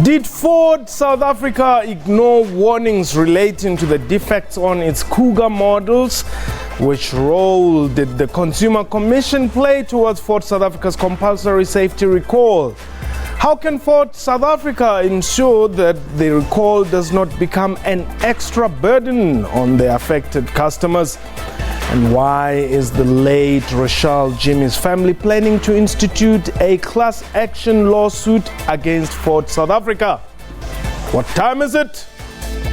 Did Ford South Africa ignore warnings relating to the defects on its Kuga models? Which role did the Consumer Commission play towards Ford South Africa's compulsory safety recall? How can Ford South Africa ensure that the recall does not become an extra burden on the affected customers? And why is the late Reshall Jimmy's family planning to institute a class action lawsuit against Ford South Africa? What time is it?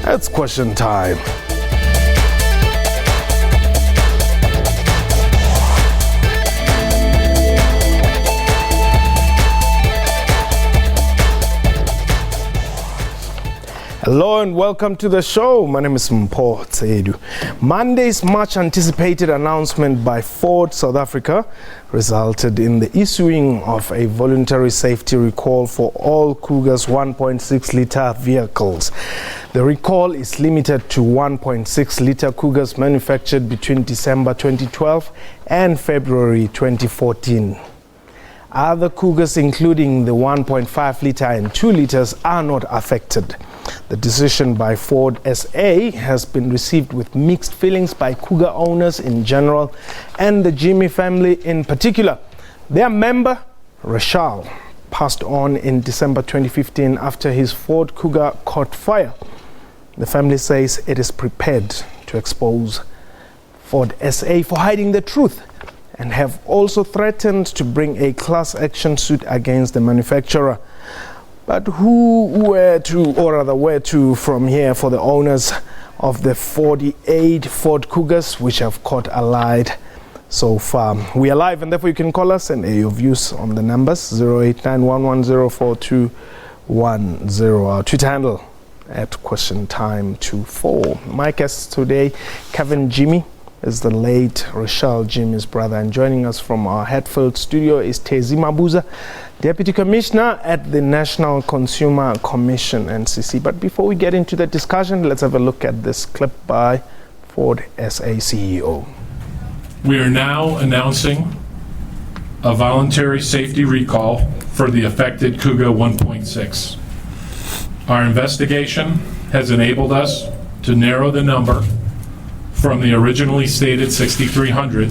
It's question time. Hello and welcome to the show. My name is Mpho Tsedu. Monday's much anticipated announcement by Ford South Africa resulted in the issuing of a voluntary safety recall for all Kugas 1.6 litre vehicles. The recall is limited to 1.6 litre Kugas manufactured between December 2012 and February 2014. Other Kugas, including the 1.5 litre and 2 litres, are not affected. The decision by Ford SA has been received with mixed feelings by Kuga owners in general and the Jimmy family in particular. Their member, Reshall, passed on in December 2015 after his Ford Kuga caught fire. The family says it is prepared to expose Ford SA for hiding the truth and have also threatened to bring a class action suit against the manufacturer. But where to from here for the owners of the 48 Ford Kugas which have caught alight so far? We are live and therefore you can call us and your views on the numbers 0891104210. Our Twitter handle at QuestionTime24. My guest today, Kevin Jimmy, is the late Reshall Jimmy's brother, and joining us from our Hatfield studio is Tezi Mabuza, Deputy Commissioner at the National Consumer Commission, NCC. But before we get into the discussion, let's have a look at this clip by Ford SA CEO. We are now announcing a voluntary safety recall for the affected Kuga 1.6. Our investigation has enabled us to narrow the number from the originally stated 6,300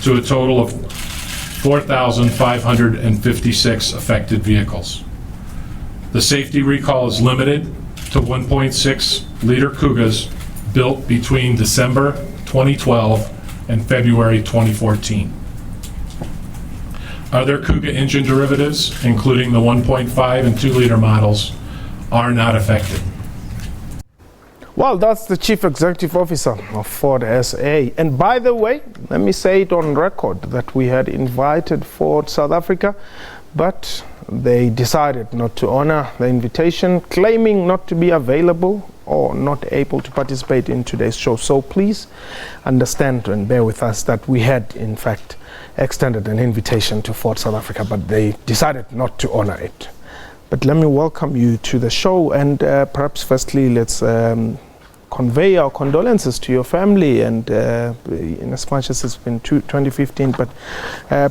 to a total of 4,556 affected vehicles. The safety recall is limited to 1.6 litre Kugas built between December 2012 and February 2014. Other Kuga engine derivatives, including the 1.5 and 2 litre models, are not affected. Well, that's the Chief Executive Officer of Ford SA. And by the way, let me say it on record that we had invited Ford South Africa, but they decided not to honor the invitation, claiming not to be available or not able to participate in today's show. So please understand and bear with us that we had, in fact, extended an invitation to Ford South Africa, but they decided not to honor it. But let me welcome you to the show, and perhaps firstly let's convey our condolences to your family, and in as much as it's been 2015, but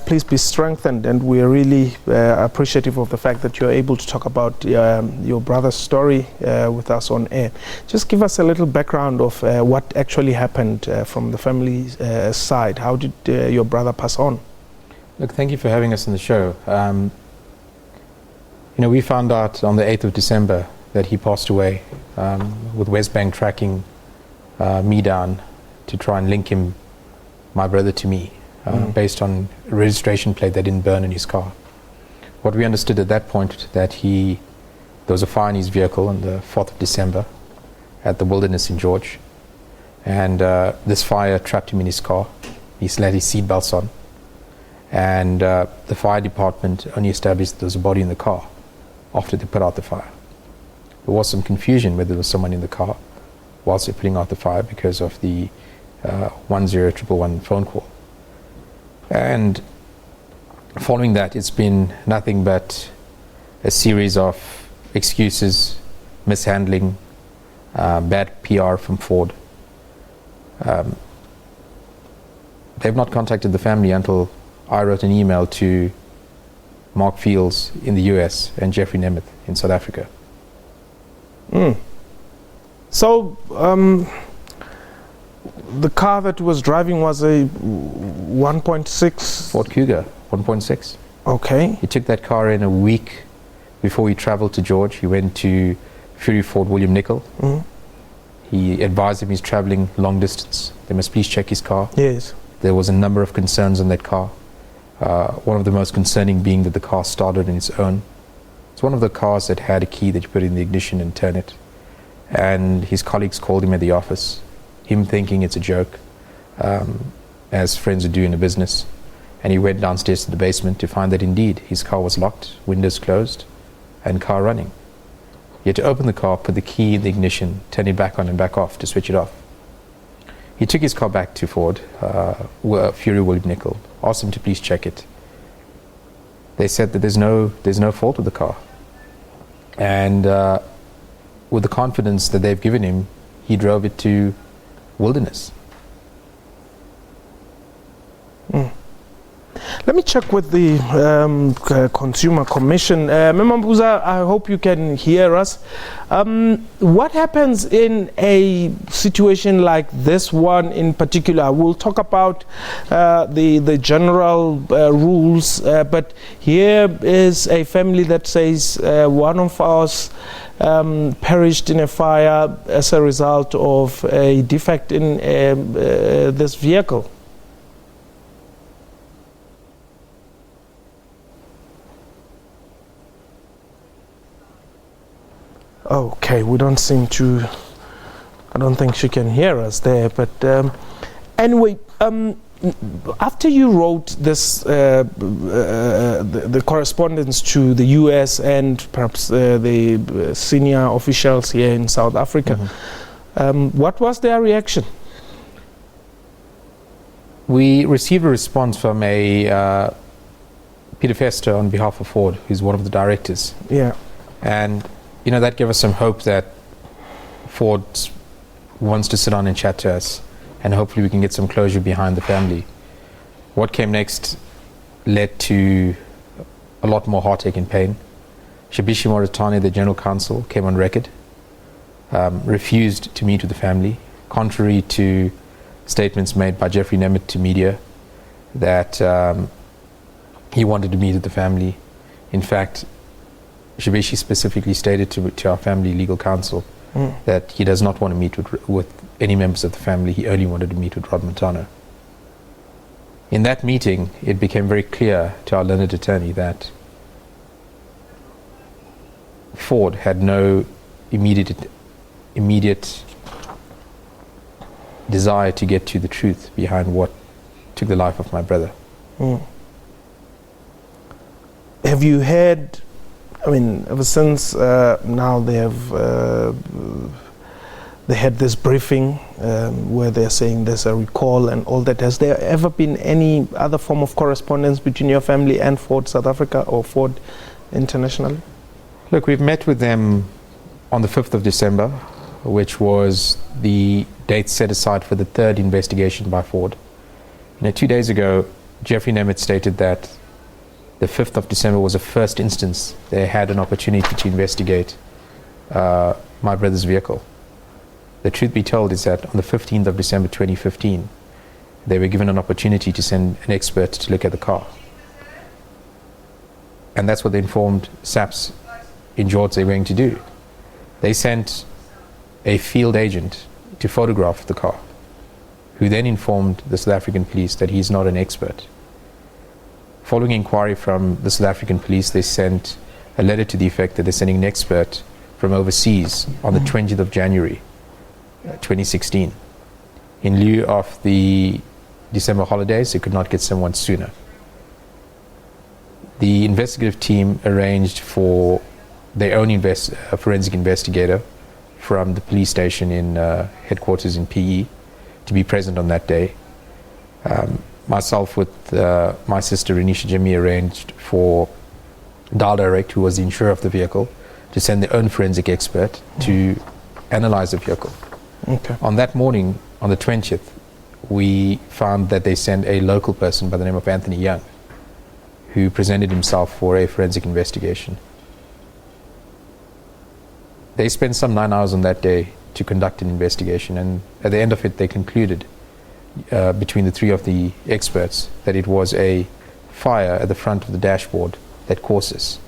please be strengthened, and we're really appreciative of the fact that you're able to talk about your brother's story with us on air. Just give us a little background of what actually happened from the family's side. How did your brother pass on? Look, thank you for having us on the show. We found out on the 8th of December that he passed away, with West Bank tracking me down to try and link my brother to me, based on a registration plate that didn't burn in his car. What we understood at that point that there was a fire in his vehicle on the 4th of December at the Wilderness in Georgiou, and this fire trapped him in his car. He still had his seatbelts on, and the fire department only established there was a body in the car after they put out the fire. There was some confusion whether there was someone in the car whilst they're putting out the fire because of the 10111 phone call. And following that, it's been nothing but a series of excuses, mishandling, bad PR from Ford. They've not contacted the family until I wrote an email to Mark Fields in the US and Jeffrey Nemeth in South Africa. So the car that he was driving was a 1.6 Ford Kuga, 1.6. Okay. He took that car in a week before he traveled to George. He went to Fury Ford William Nicol. He advised him he's traveling long distance. They must please check his car. Yes. There was a number of concerns on that car. One of the most concerning being that the car started on its own. It's one of the cars that had a key that you put in the ignition and turn it. And his colleagues called him at the office, him thinking it's a joke, as friends would do in a business. And he went downstairs to the basement to find that indeed his car was locked, windows closed, and car running. He had to open the car, put the key in the ignition, turn it back on and back off to switch it off. He took his car back to Ford, Fury William Nicol, asked him to please check it. They said that there's no fault with the car. And with the confidence that they've given him, he drove it to Wilderness. Let me check with the Consumer Commission. Memambuza, I hope you can hear us. What happens in a situation like this one in particular? We'll talk about the general rules, but here is a family that says one of us perished in a fire as a result of a defect in this vehicle. Okay, we don't seem to, I don't think she can hear us there, but anyway, after you wrote this, the correspondence to the US and perhaps the senior officials here in South Africa, what was their reaction? We received a response from a Peter Fester on behalf of Ford, who's one of the directors. Yeah. And you know, that gave us some hope that Ford wants to sit down and chat to us, and hopefully we can get some closure behind the family. What came next led to a lot more heartache and pain. Shabishi Moratani, the General Counsel, came on record, refused to meet with the family, contrary to statements made by Jeffrey Nemeth to media that he wanted to meet with the family. In fact, Shabishi specifically stated to our family legal counsel that he does not want to meet with any members of the family. He only wanted to meet with Rod Montano. In that meeting, it became very clear to our learned attorney that Ford had no immediate desire to get to the truth behind what took the life of my brother. Have you had, I mean, ever since now they have they had this briefing where they're saying there's a recall and all that. Has there ever been any other form of correspondence between your family and Ford South Africa or Ford internationally? Look, we've met with them on the 5th of December, which was the date set aside for the third investigation by Ford. 2 days ago, Jeffrey Nemeth stated that the 5th of December was the first instance they had an opportunity to investigate my brother's vehicle. The truth be told is that on the 15th of December 2015, they were given an opportunity to send an expert to look at the car. And that's what they informed SABC in Georgiou they were going to do. They sent a field agent to photograph the car, who then informed the South African police that he's not an expert. Following inquiry from the South African police, they sent a letter to the effect that they're sending an expert from overseas on the 20th of January 2016. In lieu of the December holidays, they could not get someone sooner. The investigative team arranged for their own forensic investigator from the police station in headquarters in PE to be present on that day. Myself with my sister Renisha Jimmy arranged for Dial Direct, who was the insurer of the vehicle, to send their own forensic expert to analyze the vehicle. Okay. On that morning, on the 20th, we found that they sent a local person by the name of Anthony Young, who presented himself for a forensic investigation. they spent some 9 hours on that day to conduct an investigation, and at the end of it they concluded between the three of the experts that it was a fire at the front of the dashboard that caused this.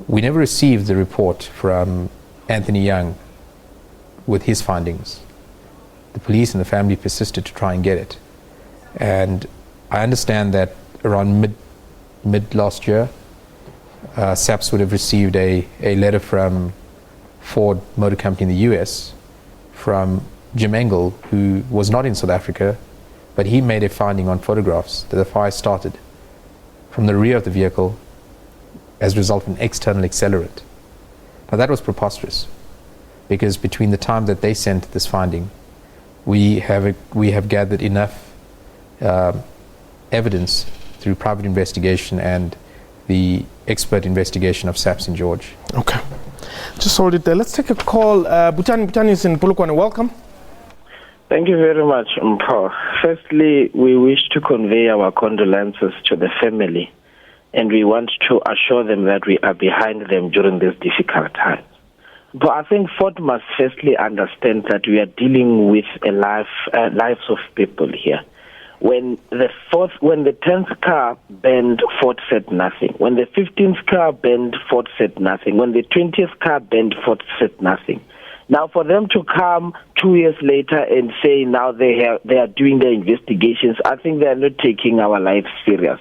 We never received the report from Anthony Young with his findings. The police and the family persisted to try and get it. And I understand that around mid last year, SABC would have received a letter from Ford Motor Company in the US from Jim Engel, who was not in South Africa, but he made a finding on photographs that the fire started from the rear of the vehicle as a result of an external accelerant. Now that was preposterous, because between the time that they sent this finding, we have gathered enough evidence through private investigation and the expert investigation of SABC in George. Okay, just hold it there. Let's take a call. Butani is in Polokwane. Welcome. Thank you very much, Mpho. Firstly, we wish to convey our condolences to the family, and we want to assure them that we are behind them during these difficult times. But I think Ford must firstly understand that we are dealing with lives of people here. When the 10th car burned, Ford said nothing. When the 15th car burned, Ford said nothing. When the 20th car burned, Ford said nothing. Now, for them to come 2 years later and say now they are doing their investigations, I think they are not taking our lives serious.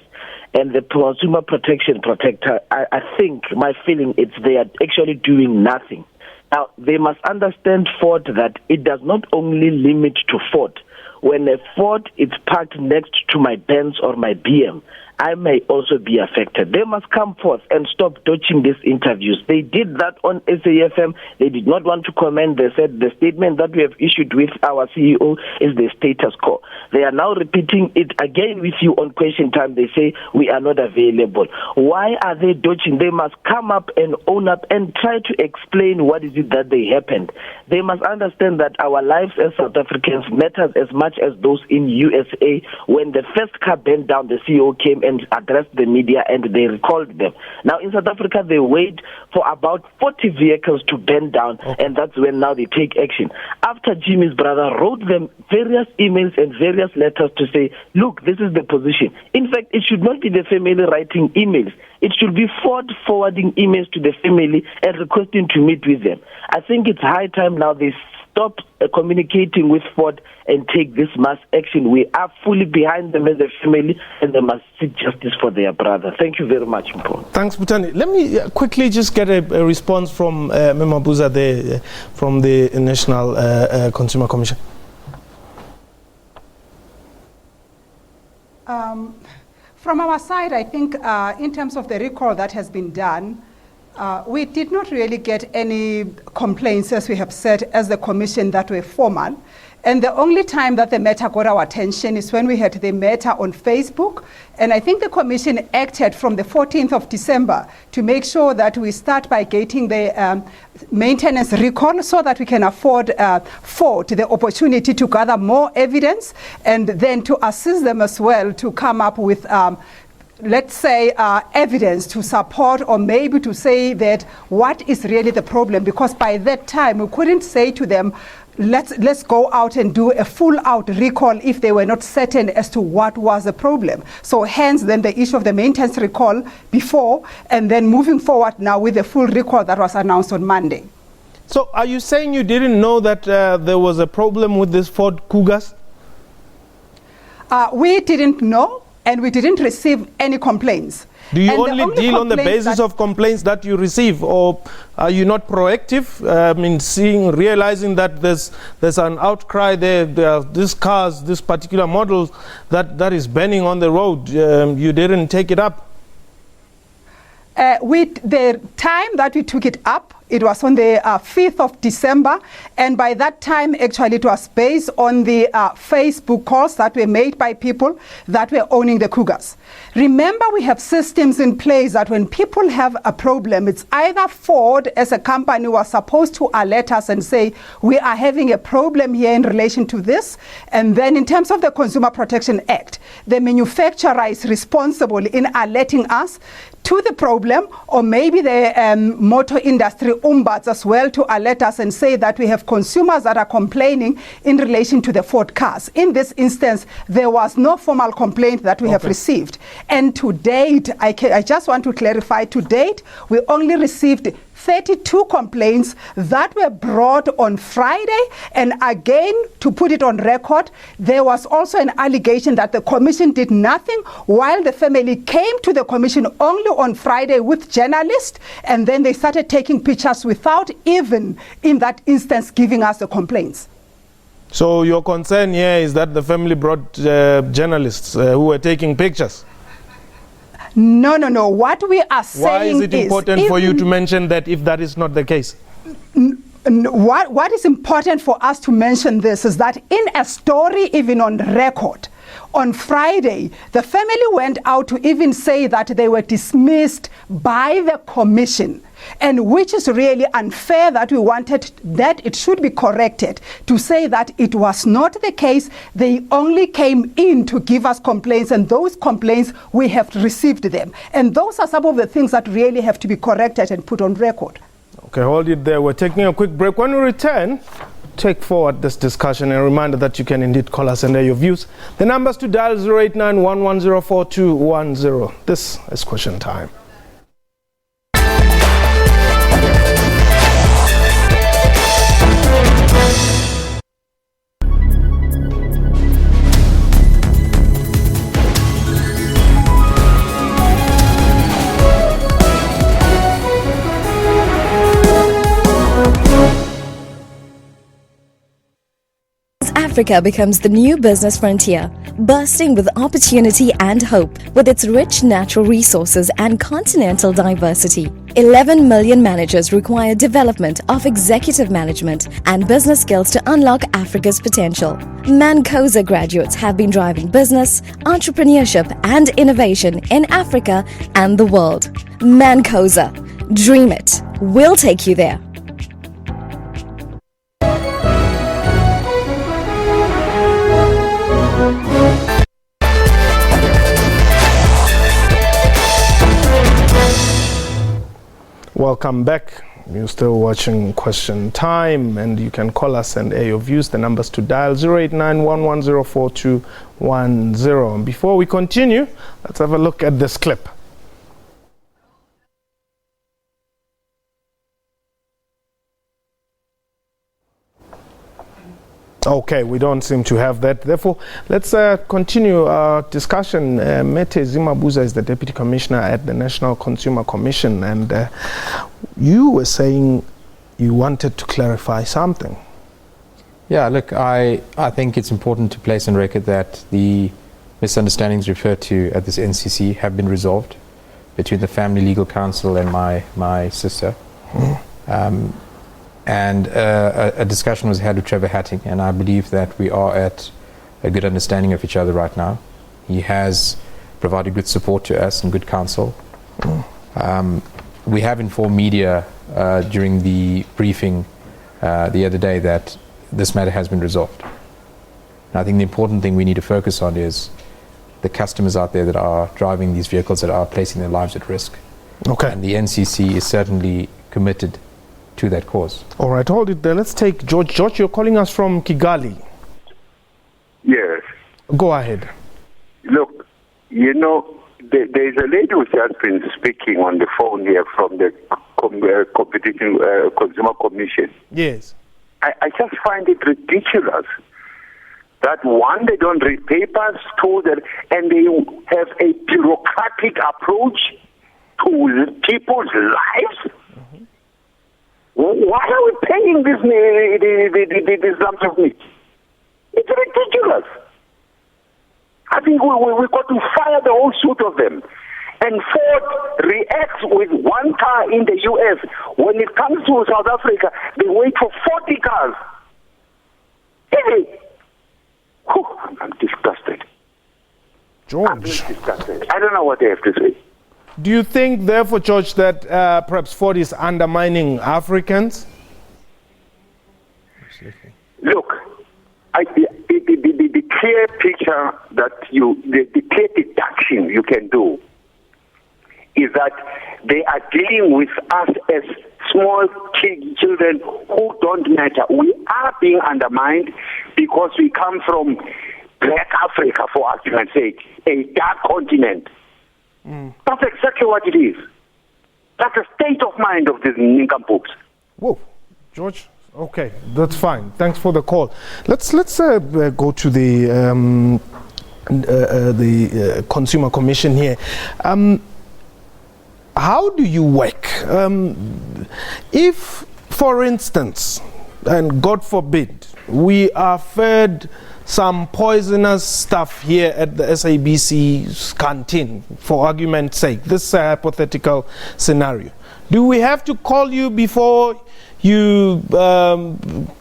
And the Consumer Protection Protector, I think, my feeling, it's they are actually doing nothing. Now, they must understand, Ford, that it does not only limit to Ford. When a Ford is parked next to my Benz or my BM, I may also be affected. They must come forth and stop dodging these interviews. They did that on SAFM. They did not want to comment. They said the statement that we have issued with our CEO is the status quo. They are now repeating it again with you on Question Time. They say we are not available. Why are they dodging? They must come up and own up and try to explain what is it that they happened. They must understand that our lives as South Africans matters as much as those in USA. When the first car burned down, the CEO came and addressed the media and they recalled them. Now in South Africa, they wait for about 40 vehicles to burn down, and that's when now they take action. After Jimmy's brother wrote them various emails and various letters to say, look, this is the position. In fact, it should not be the family writing emails. It should be Ford forwarding emails to the family and requesting to meet with them. I think it's high time now they stop communicating with Ford and take this mass action. We are fully behind them as a family, and they must seek justice for their brother. Thank you very much, Mpho. Thanks, Butani. Let me quickly just get a response from Memabuza there, from the National Consumer Commission. From our side, I think in terms of the recall that has been done, we did not really get any complaints, as we have said, as the commission that were formal. And the only time that the matter got our attention is when we had the matter on Facebook. And I think the commission acted from the 14th of December to make sure that we start by getting the maintenance recall so that we can afford Ford the opportunity to gather more evidence and then to assist them as well to come up with let's say, evidence to support or maybe to say that what is really the problem, because by that time we couldn't say to them, let's go out and do a full out recall if they were not certain as to what was the problem. So hence then the issue of the maintenance recall before, and then moving forward now with the full recall that was announced on Monday. So are you saying you didn't know that there was a problem with this Ford Kugas? We didn't know, and we didn't receive any complaints. Do you only deal on the basis of complaints that you receive, or are you not proactive? Realizing that there's an outcry there are these cars, this particular model that is burning on the road, you didn't take it up? The time that we took it up, it was on the 5th of December, and by that time, actually, it was based on the Facebook calls that were made by people that were owning the Kugas. Remember, we have systems in place that when people have a problem, it's either Ford as a company was supposed to alert us and say, we are having a problem here in relation to this, and then in terms of the Consumer Protection Act, the manufacturer is responsible in alerting us to the problem, or maybe the motor industry ombuds as well to alert us and say that we have consumers that are complaining in relation to the Ford cars. In this instance, there was no formal complaint that we have received. And to date, I just want to clarify, to date, we only received 32 complaints that were brought on Friday. And again, to put it on record, there was also an allegation that the commission did nothing while the family came to the commission only on Friday with journalists, and then they started taking pictures without even, in that instance, giving us the complaints. So your concern here is that the family brought journalists who were taking pictures? No. What we are saying is... Why is it important for you to mention that if that is not the case? What is important for us to mention this is that in a story, even on record, on Friday, the family went out to even say that they were dismissed by the commission, and which is really unfair, that we wanted that it should be corrected to say that it was not the case. They only came in to give us complaints, and those complaints, we have received them. And those are some of the things that really have to be corrected and put on record. Okay, hold it there. We're taking a quick break. When we return, take forward this discussion, and a reminder that you can indeed call us and air your views. The numbers to dial 089-110-4210. This is Question Time. Africa becomes the new business frontier, bursting with opportunity and hope. With its rich natural resources and continental diversity, 11 million managers require development of executive management and business skills to unlock Africa's potential. Mancosa graduates have been driving business, entrepreneurship and innovation in Africa and the world. Mancosa. Dream it. We'll take you there. Welcome back. You're still watching Question Time, and you can call us and air your views. The numbers to dial 089-110-4210. And before we continue, let's have a look at this clip. Okay, we don't seem to have that. Therefore, let's continue our discussion. Mete Zimabuza is the Deputy Commissioner at the National Consumer Commission, and you were saying you wanted to clarify something. Yeah, look, I think it's important to place on record that the misunderstandings referred to at this NCC have been resolved between the Family Legal Counsel and my sister. And a discussion was had with Trevor Hatting, and I believe that we are at a good understanding of each other right now. He has provided good support to us and good counsel. We have informed media during the briefing the other day that this matter has been resolved. And I think the important thing we need to focus on is the customers out there that are driving these vehicles that are placing their lives at risk. Okay. And the NCC is certainly committed to that cause. All right, hold it there. Let's take George. George, you're calling us from Kigali. Yes. Go ahead. Look, you know, there's a lady who's just been speaking on the phone here from the Competition Consumer Commission. Yes. I just find it ridiculous that one, they don't read papers, two, and they have a bureaucratic approach to people's lives. Why are we paying this lumps of meat? It's ridiculous. I think we got to fire the whole suit of them. And Ford reacts with one car in the US. When it comes to South Africa, they wait for 40 cars. I'm disgusted. George. I'm disgusted. I don't know what they have to say. Do you think, therefore, George, that perhaps Ford is undermining Africans? Absolutely. Look, the clear picture that the clear deduction you can do is that they are dealing with us as small children who don't matter. We are being undermined because we come from Black Africa, for argument's sake, a dark continent. That's exactly what it is. That's the state of mind of these nincompoops. Whoa, George. Okay, that's fine. Thanks for the call. Let's go to the Consumer Commission here. How do you work? If, for instance, and God forbid, we are fed some poisonous stuff here at the SABC canteen, for argument's sake, this is a hypothetical scenario. Do we have to call you before you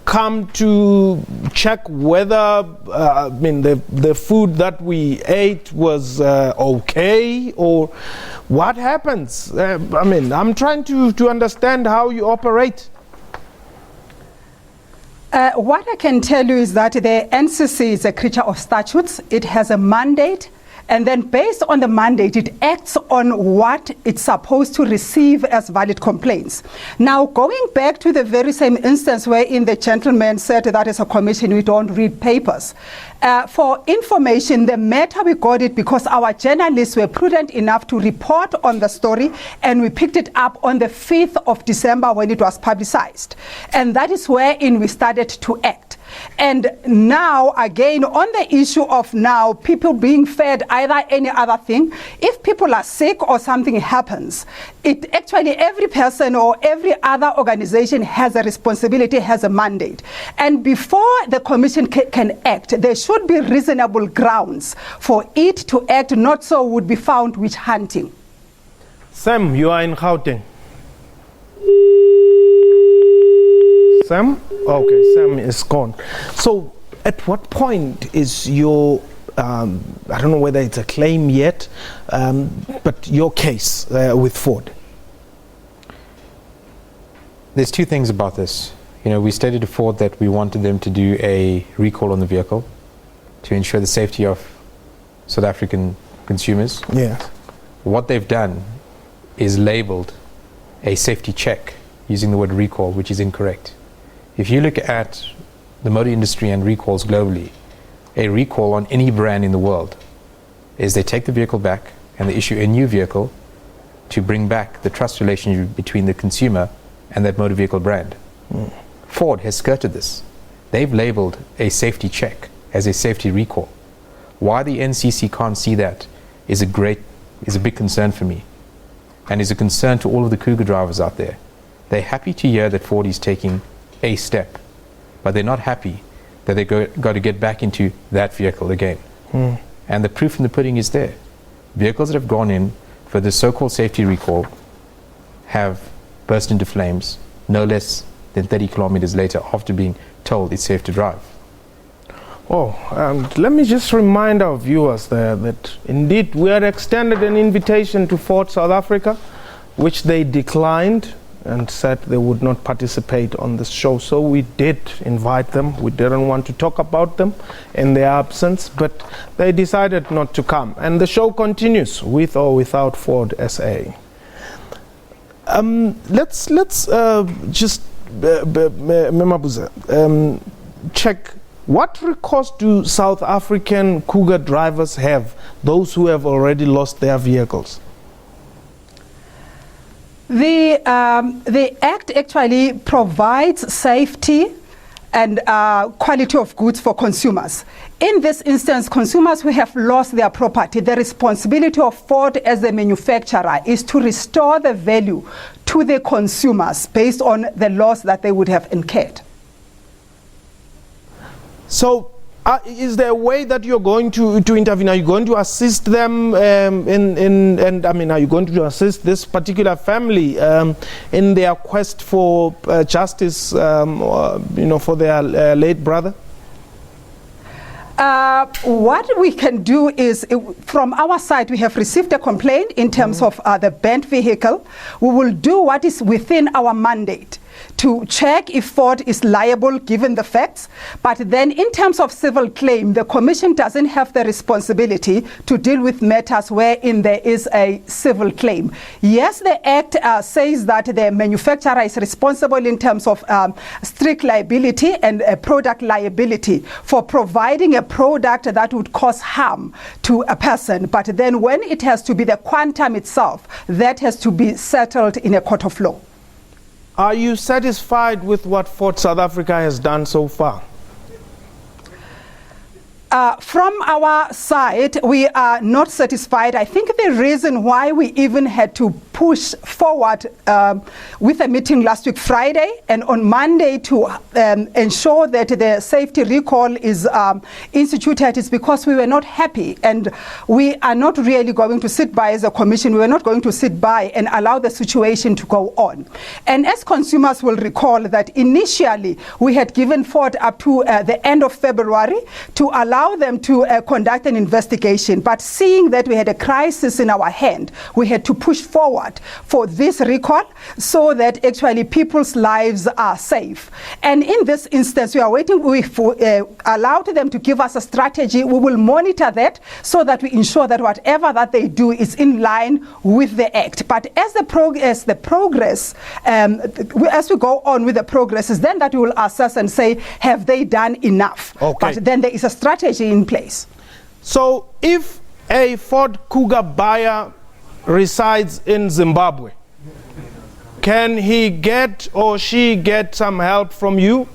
come to check whether the food that we ate was okay, or what happens? I'm trying to understand how you operate. What I can tell you is that the NCC is a creature of statutes. It has a mandate, and then based on the mandate, it acts on what it's supposed to receive as valid complaints. Now, going back to the very same instance wherein the gentleman said that as a commission we don't read papers. For information, the matter we got it because our journalists were prudent enough to report on the story, and we picked it up on the 5th of December when it was publicized. And that is wherein we started to act. And now, again, on the issue of now people being fed either any other thing, if people are sick or something happens, it actually every person or every other organization has a responsibility, has a mandate. And before the commission can act, there should be reasonable grounds for it to act, not so would be found witch hunting. Sam, you are in Gauteng. Sam? Okay, Sam is gone. So, at what point is your, I don't know whether it's a claim yet, but your case with Ford? There's two things about this. We stated to Ford that we wanted them to do a recall on the vehicle to ensure the safety of South African consumers. Yeah. What they've done is labeled a safety check using the word recall, which is incorrect. If you look at the motor industry and recalls globally, a recall on any brand in the world is they take the vehicle back and they issue a new vehicle to bring back the trust relationship between the consumer and that motor vehicle brand. Ford has skirted this. They've labeled a safety check as a safety recall. Why the NCC can't see that is a big concern for me, and is a concern to all of the Kuga drivers out there. They're happy to hear that Ford is taking a step, but they're not happy that they got to get back into that vehicle again. And the proof in the pudding is there. Vehicles that have gone in for the so-called safety recall have burst into flames no less than 30 kilometers later after being told it's safe to drive. Let me just remind our viewers there that indeed we had extended an invitation to Ford South Africa, which they declined and said they would not participate on this show. So we did invite them. We didn't want to talk about them in their absence, but they decided not to come. And the show continues with or without Ford SA. Let's just check what recourse do South African Kuga drivers have, those who have already lost their vehicles? The Act actually provides safety and quality of goods for consumers. In this instance, consumers who have lost their property, the responsibility of Ford as the manufacturer is to restore the value to the consumers based on the loss that they would have incurred. So, is there a way that you're going to intervene? Are you going to assist them are you going to assist this particular family in their quest for justice, for their late brother? What we can do is, from our side, we have received a complaint in terms of the bent vehicle. We will do what is within our mandate to check if Ford is liable given the facts. But then in terms of civil claim, the Commission doesn't have the responsibility to deal with matters wherein there is a civil claim. Yes, the Act says that the manufacturer is responsible in terms of strict liability and product liability for providing a product that would cause harm to a person. But then when it has to be the quantum itself, that has to be settled in a court of law. Are you satisfied with what Ford South Africa has done so far? From our side, we are not satisfied. I think the reason why we even had to push forward with a meeting last week Friday and on Monday to ensure that the safety recall is instituted is because we were not happy, and we are not really going to sit by as a commission. We were not going to sit by and allow the situation to go on. And as consumers will recall that initially we had given Ford up to the end of February to allow them to conduct an investigation, but seeing that we had a crisis in our hand, we had to push forward for this recall so that actually people's lives are safe. And in this instance, we are waiting. We allowed them to give us a strategy. We will monitor that so that we ensure that whatever that they do is in line with the Act. But as the progress, as we go on with the progress, is then that we will assess and say, have they done enough? Okay. But then there is a strategy in place. So if a Ford Kuga buyer resides in Zimbabwe, can he get or she get some help from you?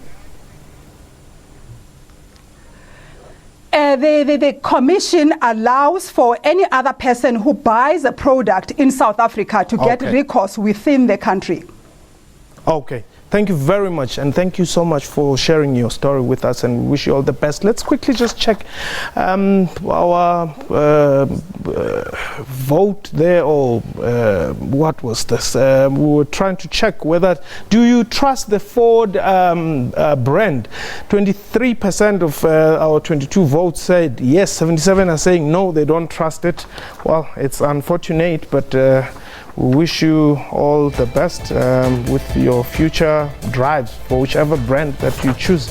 The Commission allows for any other person who buys a product in South Africa to get recourse within the country. Okay. Thank you very much, and thank you so much for sharing your story with us, and we wish you all the best. Let's quickly just check our vote there, or what was this? We were trying to check whether, do you trust the Ford brand? 23% of our 22 votes said yes, 77 are saying no, they don't trust it. Well, it's unfortunate, but we wish you all the best with your future drives for whichever brand that you choose.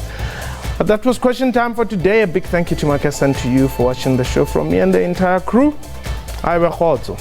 But that was question time for today. A big thank you to my guests and to you for watching the show. From me and the entire crew, I'm Georgiou.